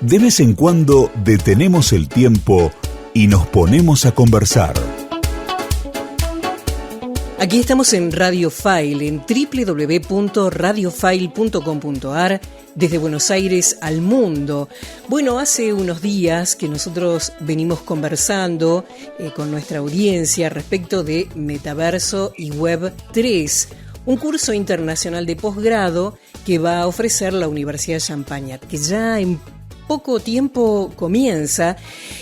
De vez en cuando detenemos el tiempo y nos ponemos a conversar. Aquí estamos en Radio File, en www.radiofile.com.ar, desde Buenos Aires al mundo. Bueno, hace unos días que nosotros venimos conversando con nuestra audiencia respecto de Metaverso y Web 3, un curso internacional de posgrado que va a ofrecer la Universidad Champagnat, que ya en poco tiempo comienza.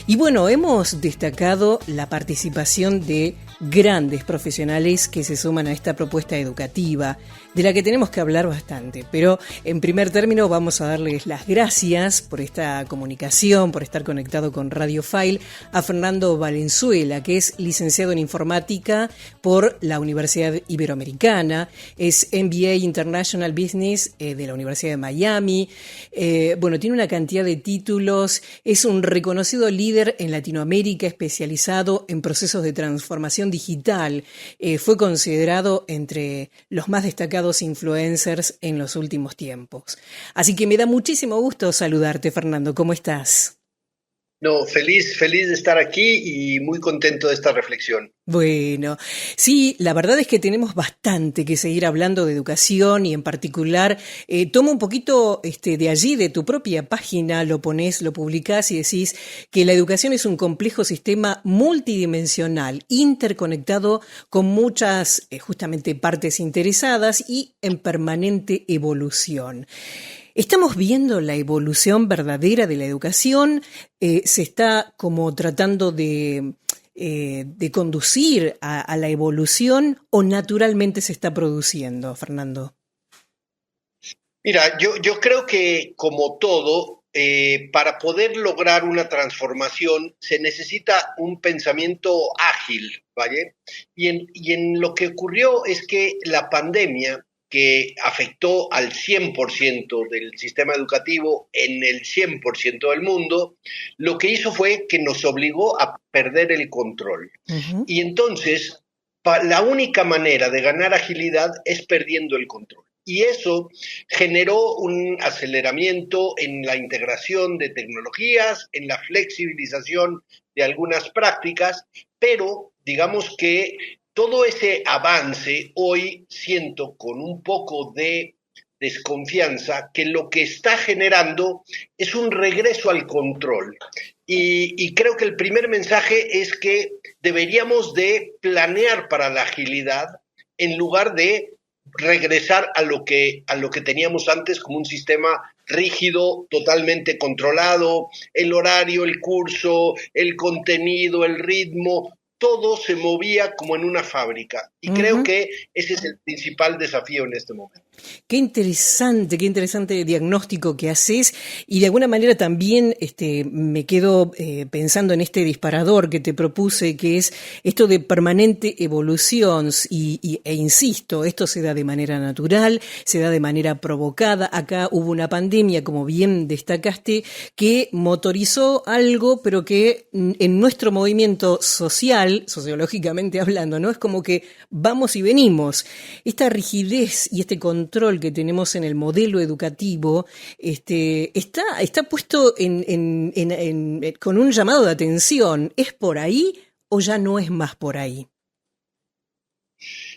Y bueno, hemos destacado la participación de grandes profesionales que se suman a esta propuesta educativa, de la que tenemos que hablar bastante. Pero en primer término vamos a darles las gracias por esta comunicación, por estar conectado con Radio File, a Fernando Valenzuela, que es licenciado en informática por la Universidad Iberoamericana, es MBA International Business de la Universidad de Miami, tiene una cantidad de títulos, es un reconocido líder en Latinoamérica especializado en procesos de transformación digital, fue considerado entre los más destacados influencers en los últimos tiempos. Así que me da muchísimo gusto saludarte, Fernando. ¿Cómo estás? No, feliz de estar aquí y muy contento de esta reflexión. Bueno, sí, la verdad es que tenemos bastante que seguir hablando de educación y en particular toma un poquito de allí, de tu propia página, lo ponés, lo publicás y decís que la educación es un complejo sistema multidimensional, interconectado con muchas justamente partes interesadas y en permanente evolución. Estamos viendo la evolución verdadera de la educación, se está como tratando de conducir a la evolución o naturalmente se está produciendo, Fernando. Mira, yo creo que como todo, para poder lograr una transformación se necesita un pensamiento ágil, ¿vale? Y en lo que ocurrió es que la pandemia, que afectó al 100% del sistema educativo en el 100% del mundo, lo que hizo fue que nos obligó a perder el control. Uh-huh. Y entonces, la única manera de ganar agilidad es perdiendo el control. Y eso generó un aceleramiento en la integración de tecnologías, en la flexibilización de algunas prácticas, pero digamos que todo ese avance hoy siento con un poco de desconfianza que lo que está generando es un regreso al control. Y creo que el primer mensaje es que deberíamos de planear para la agilidad en lugar de regresar a lo que teníamos antes como un sistema rígido, totalmente controlado, el horario, el curso, el contenido, el ritmo, todo se movía como en una fábrica. Y creo que ese es el principal desafío en este momento. Qué interesante diagnóstico que haces y de alguna manera también me quedo pensando en este disparador que te propuse, que es esto de permanente evolución e insisto, esto se da de manera natural, se da de manera provocada. Acá hubo una pandemia, como bien destacaste, que motorizó algo, pero que en nuestro movimiento social, sociológicamente hablando, ¿no? Es como que vamos y venimos. Esta rigidez y este control que tenemos en el modelo educativo está puesto con un llamado de atención. ¿Es por ahí o ya no es más por ahí?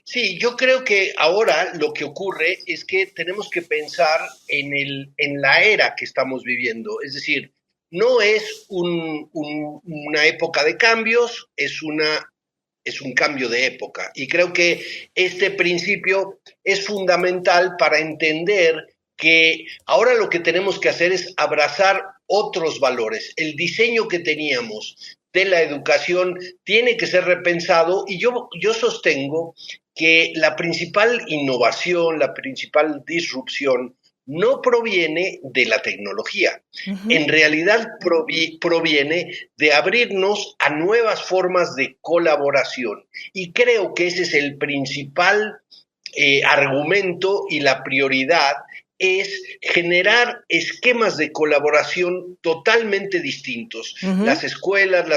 Sí, yo creo que ahora lo que ocurre es que tenemos que pensar en la era que estamos viviendo. Es decir, no es una época de cambios, es un cambio de época. Y creo que este principio es fundamental para entender que ahora lo que tenemos que hacer es abrazar otros valores. El diseño que teníamos de la educación tiene que ser repensado y yo sostengo que la principal innovación, la principal disrupción no proviene de la tecnología. Uh-huh. En realidad proviene de abrirnos a nuevas formas de colaboración. Y creo que ese es el principal argumento y la prioridad es generar esquemas de colaboración totalmente distintos. Uh-huh. Las escuelas,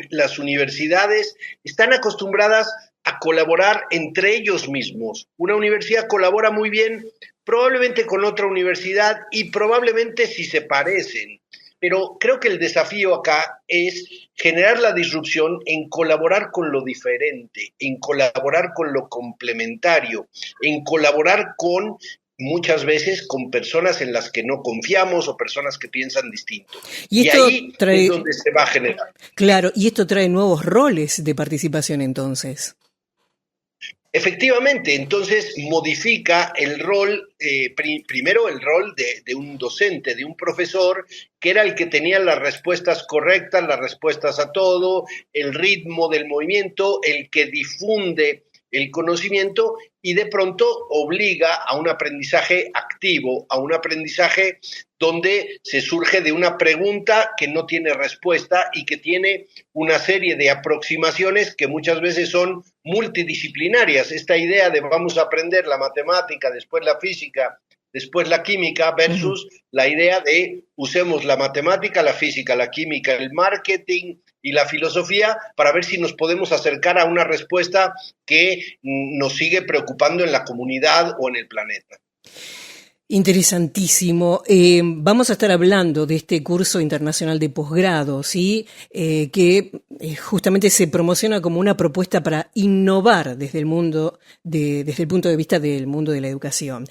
las universidades están acostumbradas a colaborar entre ellos mismos. Una universidad colabora muy bien probablemente con otra universidad y probablemente si se parecen, Pero creo que el desafío acá es generar la disrupción en colaborar con lo diferente, en colaborar con lo complementario, en colaborar con muchas veces con personas en las que no confiamos o personas que piensan distinto. Y Y esto ahí trae, es donde se va a generar. claro, y esto trae nuevos roles de participación entonces. Efectivamente, entonces modifica el rol, primero el rol de un docente, de un profesor, que era el que tenía las respuestas correctas, las respuestas a todo, el ritmo del movimiento, el que difunde el conocimiento y de pronto obliga a un aprendizaje activo, a un aprendizaje donde se surge de una pregunta que no tiene respuesta y que tiene una serie de aproximaciones que muchas veces son multidisciplinarias. Esta idea de vamos a aprender la matemática, después la física, después la química, versus la idea de usemos la matemática, la física, la química, el marketing y la filosofía para ver si nos podemos acercar a una respuesta que nos sigue preocupando en la comunidad o en el planeta. Interesantísimo. Vamos a estar hablando de este curso internacional de posgrado, ¿sí? Que justamente se promociona como una propuesta para innovar desde el mundo, desde el punto de vista del mundo de la educación.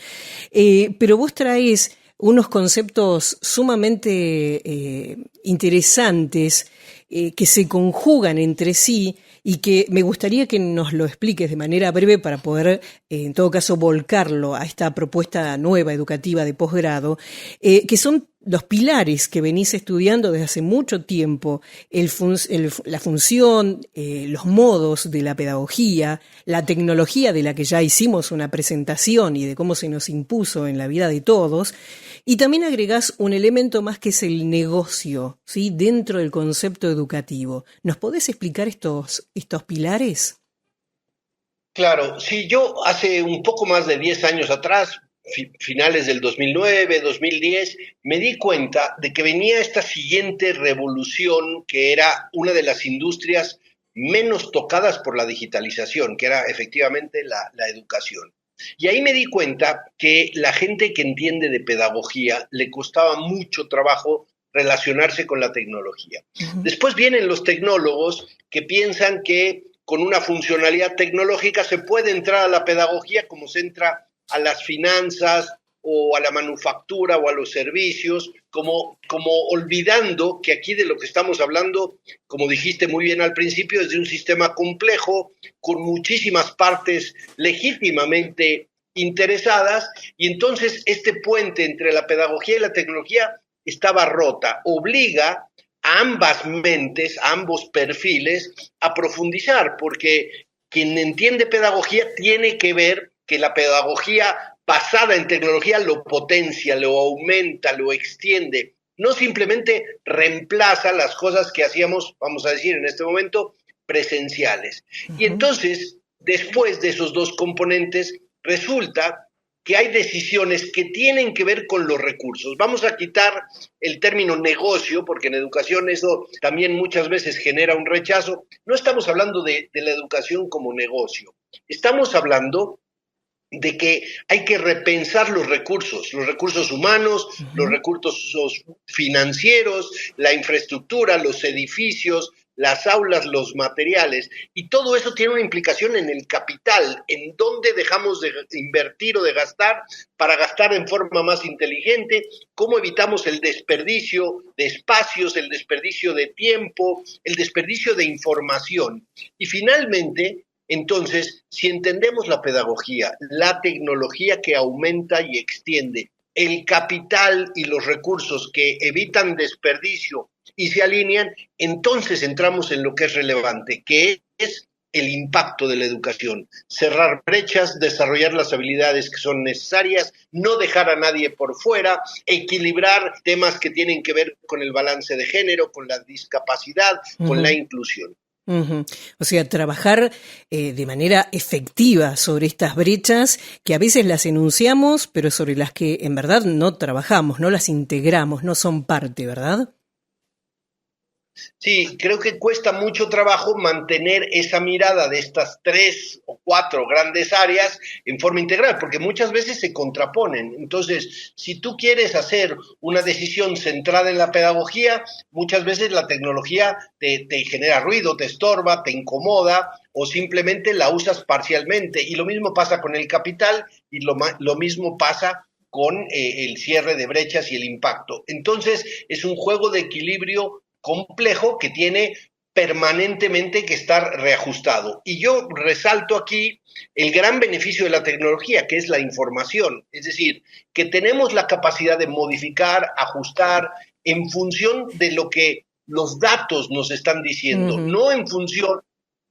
Pero vos traes unos conceptos sumamente interesantes que se conjugan entre sí y que me gustaría que nos lo expliques de manera breve para poder, en todo caso, volcarlo a esta propuesta nueva educativa de posgrado, que son los pilares que venís estudiando desde hace mucho tiempo, la función, los modos de la pedagogía, la tecnología de la que ya hicimos una presentación y de cómo se nos impuso en la vida de todos, y también agregás un elemento más que es el negocio, ¿sí? Dentro del concepto educativo. ¿Nos podés explicar estos pilares? Claro, sí, yo hace un poco más de 10 años atrás, finales del 2009, 2010, me di cuenta de que venía esta siguiente revolución que era una de las industrias menos tocadas por la digitalización, que era efectivamente la educación. Y ahí me di cuenta que la gente que entiende de pedagogía le costaba mucho trabajo relacionarse con la tecnología. Después vienen los tecnólogos que piensan que con una funcionalidad tecnológica se puede entrar a la pedagogía como se entra a las finanzas o a la manufactura o a los servicios, como olvidando que aquí de lo que estamos hablando, como dijiste muy bien al principio, es de un sistema complejo, con muchísimas partes legítimamente interesadas, y entonces este puente entre la pedagogía y la tecnología estaba rota, obliga a ambas mentes, a ambos perfiles, a profundizar, porque quien entiende pedagogía tiene que ver que la pedagogía basada en tecnología lo potencia, lo aumenta, lo extiende, no simplemente reemplaza las cosas que hacíamos, vamos a decir en este momento, presenciales. Y entonces, después de esos dos componentes, resulta que hay decisiones que tienen que ver con los recursos. Vamos a quitar el término negocio, porque en educación eso también muchas veces genera un rechazo. No estamos hablando de la educación como negocio. Estamos hablando de que hay que repensar los recursos humanos, los recursos financieros, la infraestructura, los edificios, las aulas, los materiales, y todo eso tiene una implicación en el capital, en dónde dejamos de invertir o de gastar para gastar en forma más inteligente, cómo evitamos el desperdicio de espacios, el desperdicio de tiempo, el desperdicio de información. Y finalmente, entonces, si entendemos la pedagogía, la tecnología que aumenta y extiende, el capital y los recursos que evitan desperdicio y se alinean, entonces entramos en lo que es relevante, que es el impacto de la educación. Cerrar brechas, desarrollar las habilidades que son necesarias, no dejar a nadie por fuera, equilibrar temas que tienen que ver con el balance de género, con la discapacidad, con la inclusión. O sea, trabajar de manera efectiva sobre estas brechas que a veces las enunciamos, pero sobre las que en verdad no trabajamos, no las integramos, no son parte, ¿verdad? Sí, creo que cuesta mucho trabajo mantener esa mirada de estas 3 o 4 grandes áreas en forma integral, porque muchas veces se contraponen. Entonces, si tú quieres hacer una decisión centrada en la pedagogía, muchas veces la tecnología te genera ruido, te estorba, te incomoda o simplemente la usas parcialmente. Y lo mismo pasa con el capital y lo mismo pasa con el cierre de brechas y el impacto. Entonces, es un juego de equilibrio complejo que tiene permanentemente que estar reajustado. Y yo resalto aquí el gran beneficio de la tecnología, que es la información. Es decir, que tenemos la capacidad de modificar, ajustar en función de lo que los datos nos están diciendo, no en función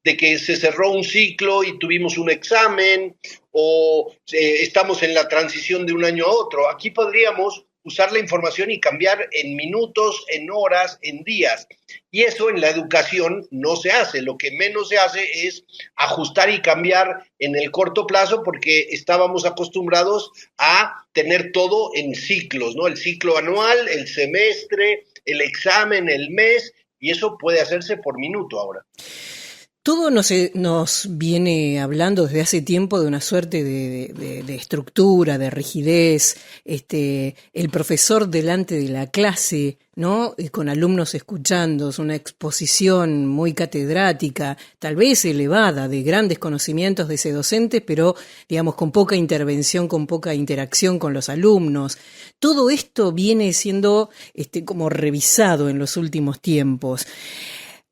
de que se cerró un ciclo y tuvimos un examen o estamos en la transición de un año a otro. Aquí podríamos usar la información y cambiar en minutos, en horas, en días. Y eso en la educación no se hace. Lo que menos se hace es ajustar y cambiar en el corto plazo porque estábamos acostumbrados a tener todo en ciclos, ¿no? El ciclo anual, el semestre, el examen, el mes, y eso puede hacerse por minuto ahora. Todo nos viene hablando desde hace tiempo de una suerte de estructura, de rigidez, el profesor delante de la clase, ¿no? Y con alumnos escuchando, es una exposición muy catedrática, tal vez elevada, de grandes conocimientos de ese docente, pero digamos con poca intervención, con poca interacción con los alumnos. Todo esto viene siendo como revisado en los últimos tiempos.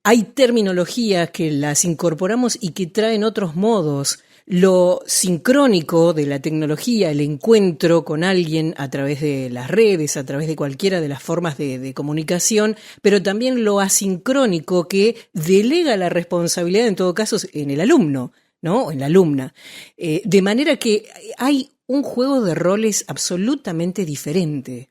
Hay terminologías que las incorporamos y que traen otros modos. Lo sincrónico de la tecnología, el encuentro con alguien a través de las redes, a través de cualquiera de las formas de comunicación, pero también lo asincrónico que delega la responsabilidad, en todo caso, en el alumno, ¿no? O en la alumna. De manera que hay un juego de roles absolutamente diferente.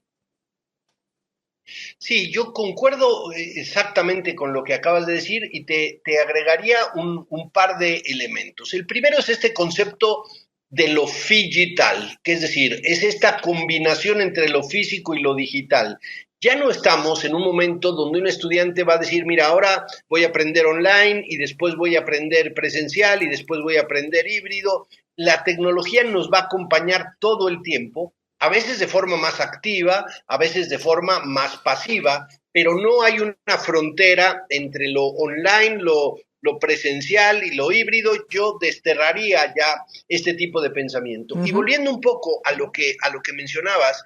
Sí, yo concuerdo exactamente con lo que acabas de decir y te agregaría un par de elementos. El primero es este concepto de lo digital, que es decir, es esta combinación entre lo físico y lo digital. Ya no estamos en un momento donde un estudiante va a decir, mira, ahora voy a aprender online y después voy a aprender presencial y después voy a aprender híbrido. La tecnología nos va a acompañar todo el tiempo, a veces de forma más activa, a veces de forma más pasiva, pero no hay una frontera entre lo online, lo presencial y lo híbrido. Yo desterraría ya este tipo de pensamiento. Y volviendo un poco a lo que mencionabas,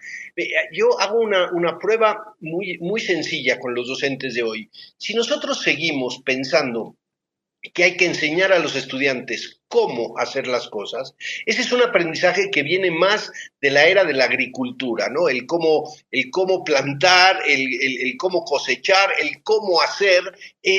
yo hago una prueba muy sencilla con los docentes de hoy. Si nosotros seguimos pensando que hay que enseñar a los estudiantes cómo hacer las cosas, ese es un aprendizaje que viene más de la era de la agricultura, ¿no? El cómo plantar, el cómo cosechar, el cómo hacer.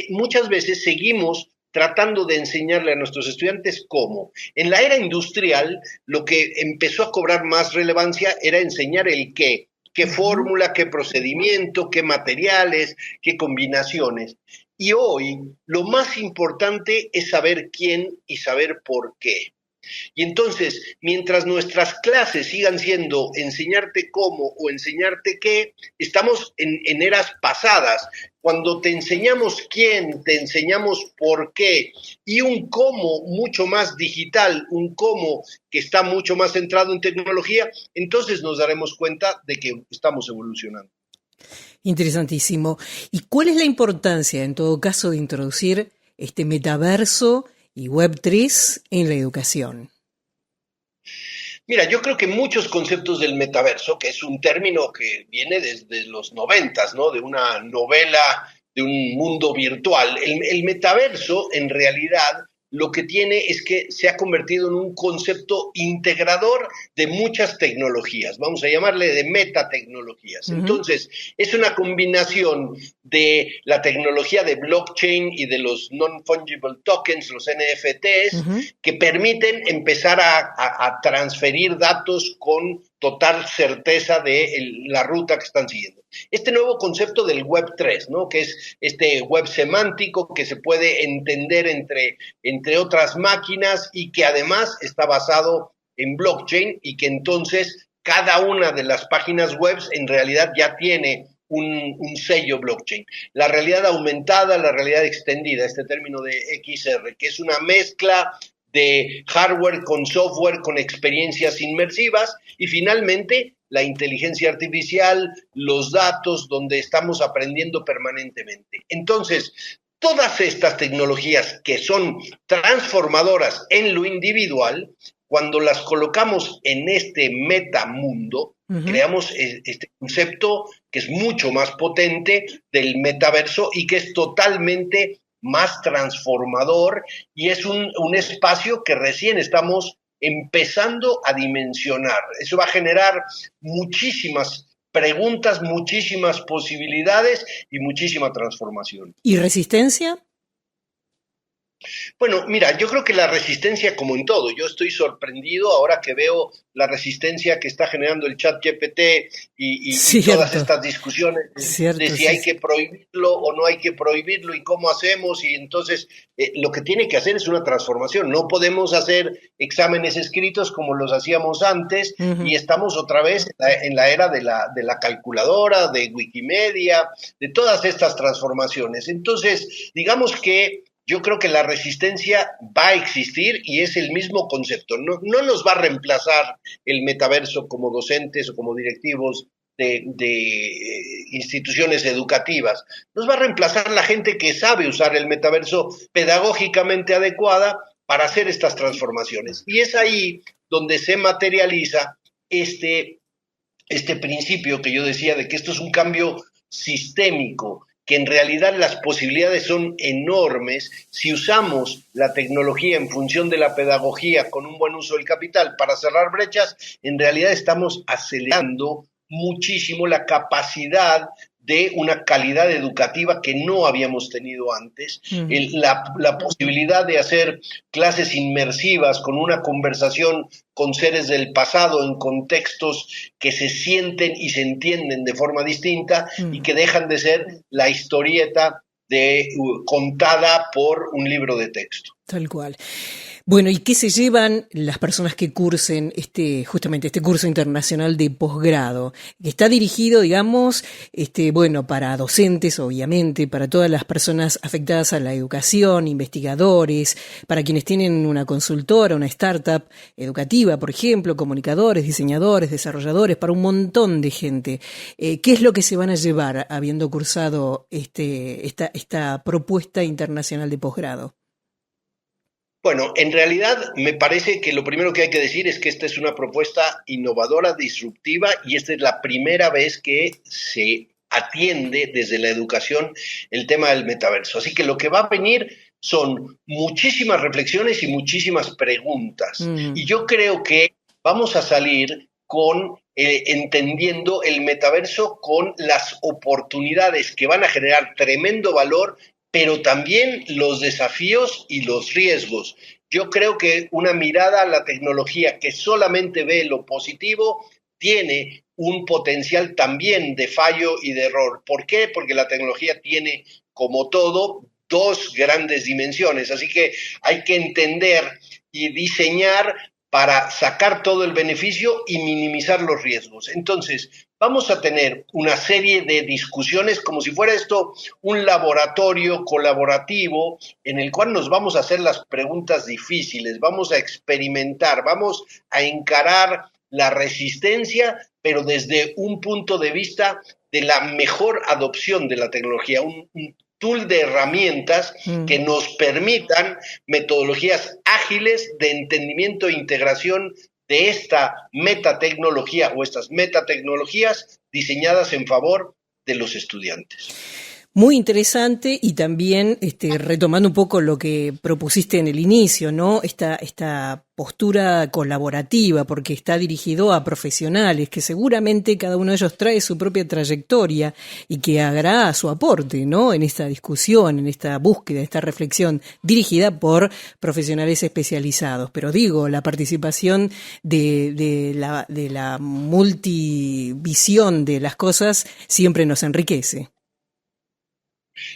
Muchas veces seguimos tratando de enseñarle a nuestros estudiantes cómo. En la era industrial, lo que empezó a cobrar más relevancia era enseñar el qué fórmula, qué procedimiento, qué materiales, qué combinaciones. Y hoy lo más importante es saber quién y saber por qué. Y entonces, mientras nuestras clases sigan siendo enseñarte cómo o enseñarte qué, estamos en eras pasadas. Cuando te enseñamos quién, te enseñamos por qué, y un cómo mucho más digital, un cómo que está mucho más centrado en tecnología, entonces nos daremos cuenta de que estamos evolucionando. Interesantísimo. ¿Y cuál es la importancia, en todo caso, de introducir este metaverso y Web3 en la educación? Mira, yo creo que muchos conceptos del metaverso, que es un término que viene desde los 90, ¿no? De una novela de un mundo virtual. El metaverso, en realidad, lo que tiene es que se ha convertido en un concepto integrador de muchas tecnologías, vamos a llamarle de metatecnologías. Entonces, es una combinación de la tecnología de blockchain y de los non-fungible tokens, los NFTs, que permiten empezar a transferir datos con total certeza de la ruta que están siguiendo. Este nuevo concepto del Web3, ¿no? Que es este web semántico que se puede entender entre otras máquinas y que además está basado en blockchain y que entonces cada una de las páginas web en realidad ya tiene un sello blockchain. La realidad aumentada, la realidad extendida, este término de XR, que es una mezcla de hardware con software, con experiencias inmersivas, y finalmente la inteligencia artificial, los datos, donde estamos aprendiendo permanentemente. Entonces, todas estas tecnologías que son transformadoras en lo individual, cuando las colocamos en este metamundo, creamos este concepto que es mucho más potente del metaverso y que es totalmente más transformador, y es un espacio que recién estamos empezando a dimensionar. Eso va a generar muchísimas preguntas, muchísimas posibilidades y muchísima transformación. ¿Y resistencia? Bueno, mira, yo creo que la resistencia, como en todo, yo estoy sorprendido ahora que veo la resistencia que está generando el ChatGPT y todas estas discusiones de si hay que prohibirlo o no hay que prohibirlo y cómo hacemos, y entonces lo que tiene que hacer es una transformación. No podemos hacer exámenes escritos como los hacíamos antes, y estamos otra vez en la era de la calculadora, de Wikimedia, de todas estas transformaciones. Entonces, digamos que yo creo que la resistencia va a existir y es el mismo concepto. No nos va a reemplazar el metaverso como docentes o como directivos de instituciones educativas. Nos va a reemplazar la gente que sabe usar el metaverso pedagógicamente adecuada para hacer estas transformaciones. Y es ahí donde se materializa este principio que yo decía de que esto es un cambio sistémico, que en realidad las posibilidades son enormes si usamos la tecnología en función de la pedagogía con un buen uso del capital para cerrar brechas. En realidad estamos acelerando muchísimo la capacidad de una calidad educativa que no habíamos tenido antes, la posibilidad de hacer clases inmersivas con una conversación con seres del pasado en contextos que se sienten y se entienden de forma distinta y que dejan de ser la historieta contada por un libro de texto. Tal cual. Bueno, ¿y qué se llevan las personas que cursen justamente este curso internacional de posgrado? Que está dirigido, digamos, para docentes, obviamente, para todas las personas afectadas a la educación, investigadores, para quienes tienen una consultora, una startup educativa, por ejemplo, comunicadores, diseñadores, desarrolladores, para un montón de gente. ¿Qué es lo que se van a llevar habiendo cursado esta propuesta internacional de posgrado? Bueno, en realidad me parece que lo primero que hay que decir es que esta es una propuesta innovadora, disruptiva, y esta es la primera vez que se atiende desde la educación el tema del metaverso. Así que lo que va a venir son muchísimas reflexiones y muchísimas preguntas. Y yo creo que vamos a salir con entendiendo el metaverso con las oportunidades que van a generar tremendo valor, pero también los desafíos y los riesgos. Yo creo que una mirada a la tecnología que solamente ve lo positivo tiene un potencial también de fallo y de error. ¿Por qué? Porque la tecnología tiene, como todo, dos grandes dimensiones. Así que hay que entender y diseñar para sacar todo el beneficio y minimizar los riesgos. Entonces, vamos a tener una serie de discusiones como si fuera esto un laboratorio colaborativo en el cual nos vamos a hacer las preguntas difíciles, vamos a experimentar, vamos a encarar la resistencia, pero desde un punto de vista de la mejor adopción de la tecnología, un tool de herramientas que nos permitan metodologías ágiles de entendimiento e integración de esta metatecnología o estas metatecnologías diseñadas en favor de los estudiantes. Muy interesante, y también retomando un poco lo que propusiste en el inicio, ¿no? Esta postura colaborativa, porque está dirigido a profesionales que seguramente cada uno de ellos trae su propia trayectoria y que hará su aporte, ¿no? En esta discusión, en esta búsqueda, esta reflexión dirigida por profesionales especializados. Pero digo, la participación de la multivisión de las cosas siempre nos enriquece.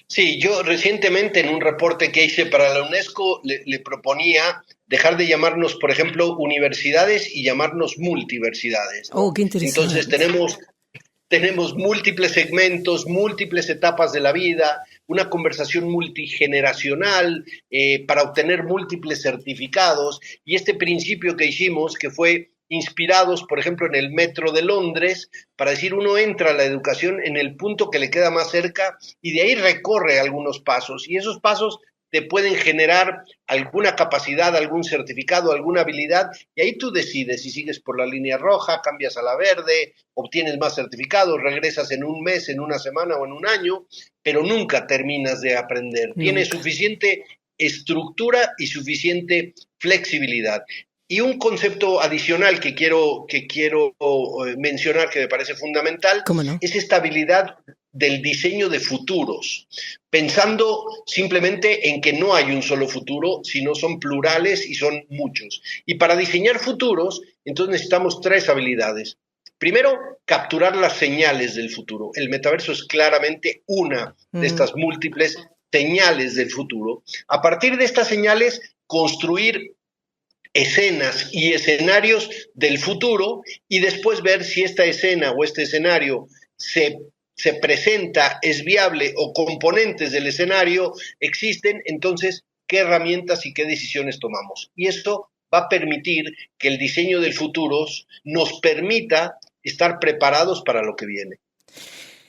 Sí, yo recientemente en un reporte que hice para la UNESCO le proponía dejar de llamarnos, por ejemplo, universidades y llamarnos multiversidades, ¿no? Oh, qué interesante. Entonces tenemos tenemos múltiples segmentos, múltiples etapas de la vida, una conversación multigeneracional para obtener múltiples certificados, y este principio que hicimos, que fue inspirados, por ejemplo, en el metro de Londres, para decir, uno entra a la educación en el punto que le queda más cerca y de ahí recorre algunos pasos, y esos pasos te pueden generar alguna capacidad, algún certificado, alguna habilidad, y ahí tú decides si sigues por la línea roja, cambias a la verde, obtienes más certificados, regresas en un mes, en una semana o en un año, pero nunca terminas de aprender. Tienes suficiente estructura y suficiente flexibilidad. Y un concepto adicional que quiero mencionar, que me parece fundamental, es esta habilidad del diseño de futuros, pensando simplemente en que no hay un solo futuro, sino son plurales y son muchos. Y para diseñar futuros, entonces necesitamos 3 habilidades. Primero, capturar las señales del futuro. El metaverso es claramente una de estas múltiples señales del futuro. A partir de estas señales, construir escenas y escenarios del futuro y después ver si esta escena o este escenario se presenta, es viable o componentes del escenario existen, entonces, ¿qué herramientas y qué decisiones tomamos? Y esto va a permitir que el diseño del futuro nos permita estar preparados para lo que viene.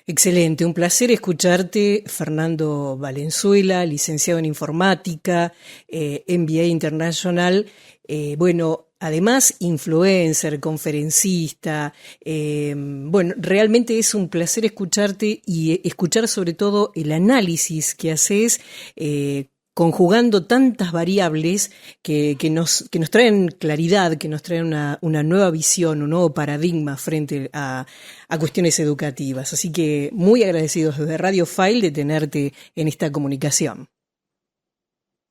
Excelente, un placer escucharte, Fernando Valenzuela, licenciado en informática, MBA International, además influencer, conferencista, realmente es un placer escucharte y escuchar sobre todo el análisis que haces, conjugando tantas variables que nos traen claridad, que nos traen una nueva visión, un nuevo paradigma frente a cuestiones educativas. Así que muy agradecidos desde Radio File de tenerte en esta comunicación.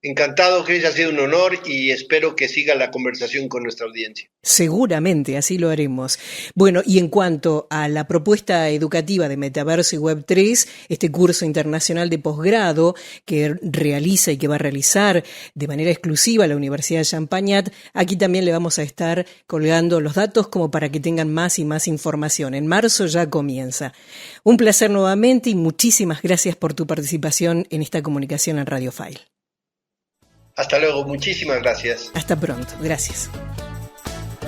Encantado, Cris, ha sido un honor y espero que siga la conversación con nuestra audiencia. Seguramente, así lo haremos. Bueno, y en cuanto a la propuesta educativa de Metaverso y Web3, este curso internacional de posgrado que realiza y que va a realizar de manera exclusiva la Universidad de Champagnat, aquí también le vamos a estar colgando los datos como para que tengan más y más información. En marzo ya comienza. Un placer nuevamente y muchísimas gracias por tu participación en esta comunicación en Radio File. Hasta luego, muchísimas gracias. Hasta pronto, gracias.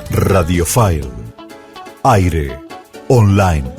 Radio File, aire online.